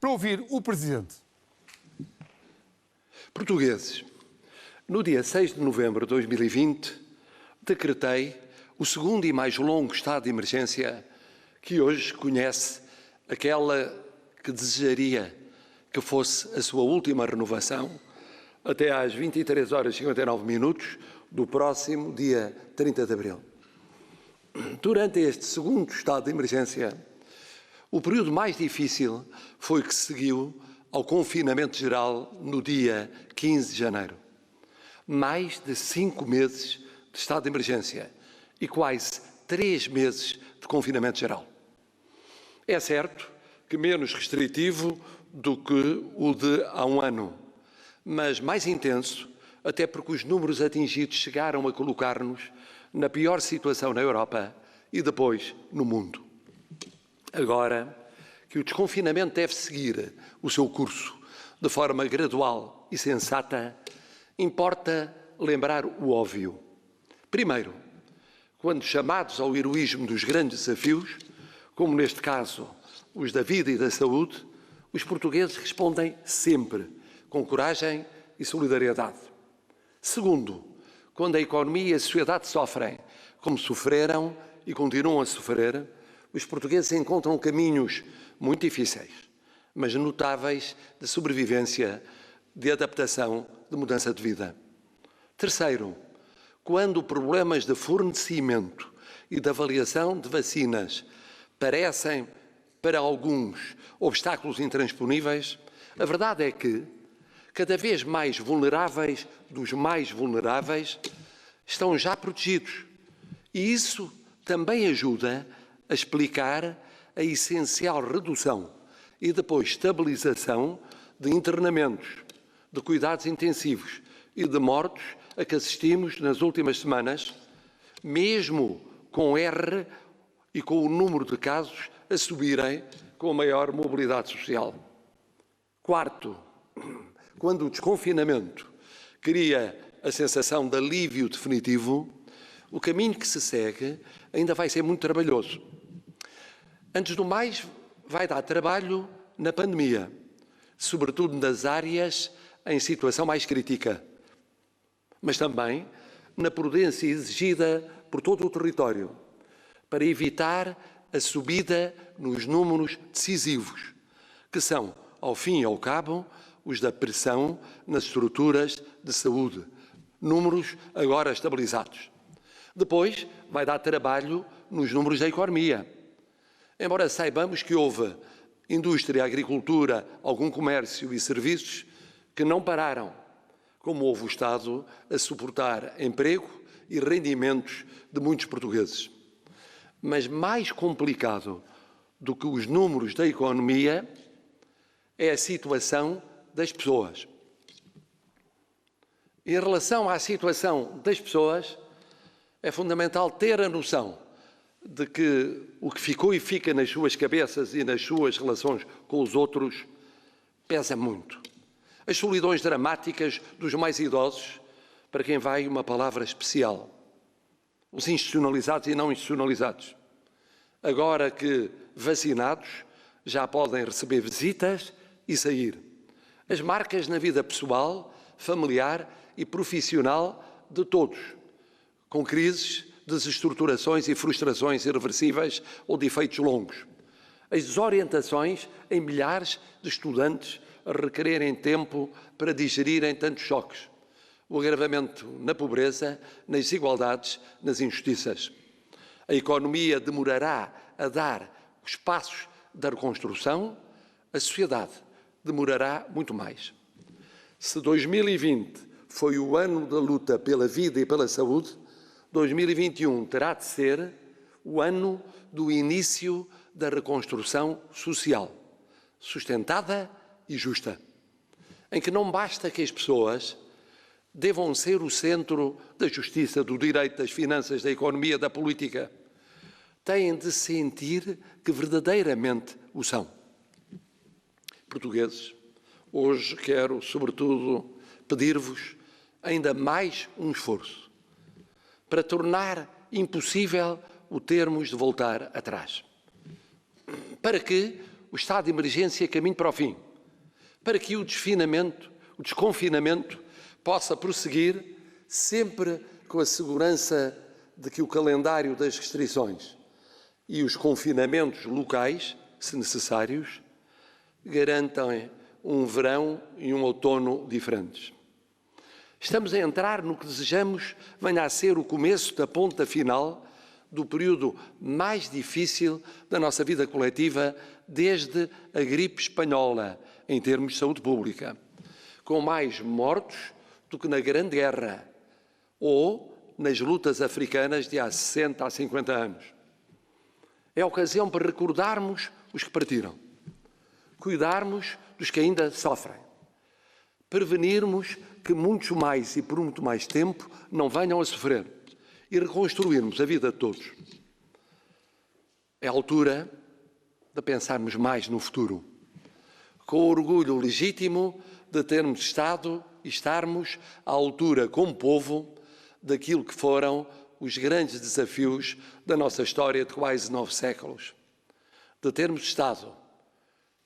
para ouvir o Presidente. Portugueses, no dia 6 de novembro de 2020, decretei o segundo e mais longo estado de emergência que hoje conhece aquela que desejaria que fosse a sua última renovação até às 23 horas e 59 minutos do próximo dia 30 de abril. Durante este segundo estado de emergência, o período mais difícil foi o que seguiu ao confinamento geral no dia 15 de janeiro. Mais de 5 meses de estado de emergência e quase 3 meses de confinamento geral. É certo que menos restritivo do que o de há um ano, mas mais intenso, até porque os números atingidos chegaram a colocar-nos na pior situação na Europa e depois no mundo. Agora que o desconfinamento deve seguir o seu curso de forma gradual e sensata, importa lembrar o óbvio. Primeiro, quando chamados ao heroísmo dos grandes desafios, como neste caso os da vida e da saúde, os portugueses respondem sempre com coragem e solidariedade. Segundo, quando a economia e a sociedade sofrem, como sofreram e continuam a sofrer, os portugueses encontram caminhos muito difíceis, mas notáveis de sobrevivência, de adaptação, de mudança de vida. Terceiro, quando problemas de fornecimento e de avaliação de vacinas parecem, para alguns, obstáculos intransponíveis, a verdade é que cada vez mais vulneráveis dos mais vulneráveis estão já protegidos. E isso também ajuda a explicar a essencial redução e depois estabilização de internamentos, de cuidados intensivos e de mortos a que assistimos nas últimas semanas, mesmo com R e com o número de casos a subirem com a maior mobilidade social. Quarto, quando o desconfinamento cria a sensação de alívio definitivo, o caminho que se segue ainda vai ser muito trabalhoso. Antes do mais, vai dar trabalho na pandemia, sobretudo nas áreas em situação mais crítica, mas também na prudência exigida por todo o território, para evitar a subida nos números decisivos, que são, ao fim e ao cabo, os da pressão nas estruturas de saúde, números agora estabilizados. Depois, vai dar trabalho nos números da economia. Embora saibamos que houve indústria, agricultura, algum comércio e serviços que não pararam, como houve o Estado a suportar emprego e rendimentos de muitos portugueses. Mas mais complicado do que os números da economia é a situação das pessoas. Em relação à situação das pessoas, é fundamental ter a noção de que o que ficou e fica nas suas cabeças e nas suas relações com os outros pesa muito. As solidões dramáticas dos mais idosos, para quem vai uma palavra especial. Os institucionalizados e não institucionalizados. Agora que vacinados já podem receber visitas e sair. As marcas na vida pessoal, familiar e profissional de todos, com crises, desestruturações e frustrações irreversíveis ou de efeitos longos. As desorientações em milhares de estudantes a requererem tempo para digerirem tantos choques. O agravamento na pobreza, nas desigualdades, nas injustiças. A economia demorará a dar os passos da reconstrução, a sociedade demorará muito mais. Se 2020 foi o ano da luta pela vida e pela saúde, 2021 terá de ser o ano do início da reconstrução social, sustentada e justa, em que não basta que as pessoas devam ser o centro da justiça, do direito, das finanças, da economia, da política. Têm de sentir que verdadeiramente o são. Portugueses, hoje quero, sobretudo, pedir-vos ainda mais um esforço para tornar impossível o termos de voltar atrás. Para que o estado de emergência caminho para o fim, para que o desconfinamento possa prosseguir sempre com a segurança de que o calendário das restrições e os confinamentos locais, se necessários, garantam um verão e um outono diferentes. Estamos a entrar no que desejamos venha a ser o começo da ponta final do período mais difícil da nossa vida coletiva desde a gripe espanhola, em termos de saúde pública, com mais mortos do que na Grande Guerra ou nas lutas africanas de há 60 a 50 anos. É a ocasião para recordarmos os que partiram, cuidarmos dos que ainda sofrem, prevenirmos que muitos mais e por muito mais tempo não venham a sofrer e reconstruirmos a vida de todos. É a altura de pensarmos mais no futuro, com o orgulho legítimo de termos estado e estarmos à altura, como povo, daquilo que foram os grandes desafios da nossa história de quase 9 séculos. De termos estado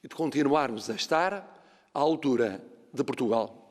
e de continuarmos a estar à altura de Portugal.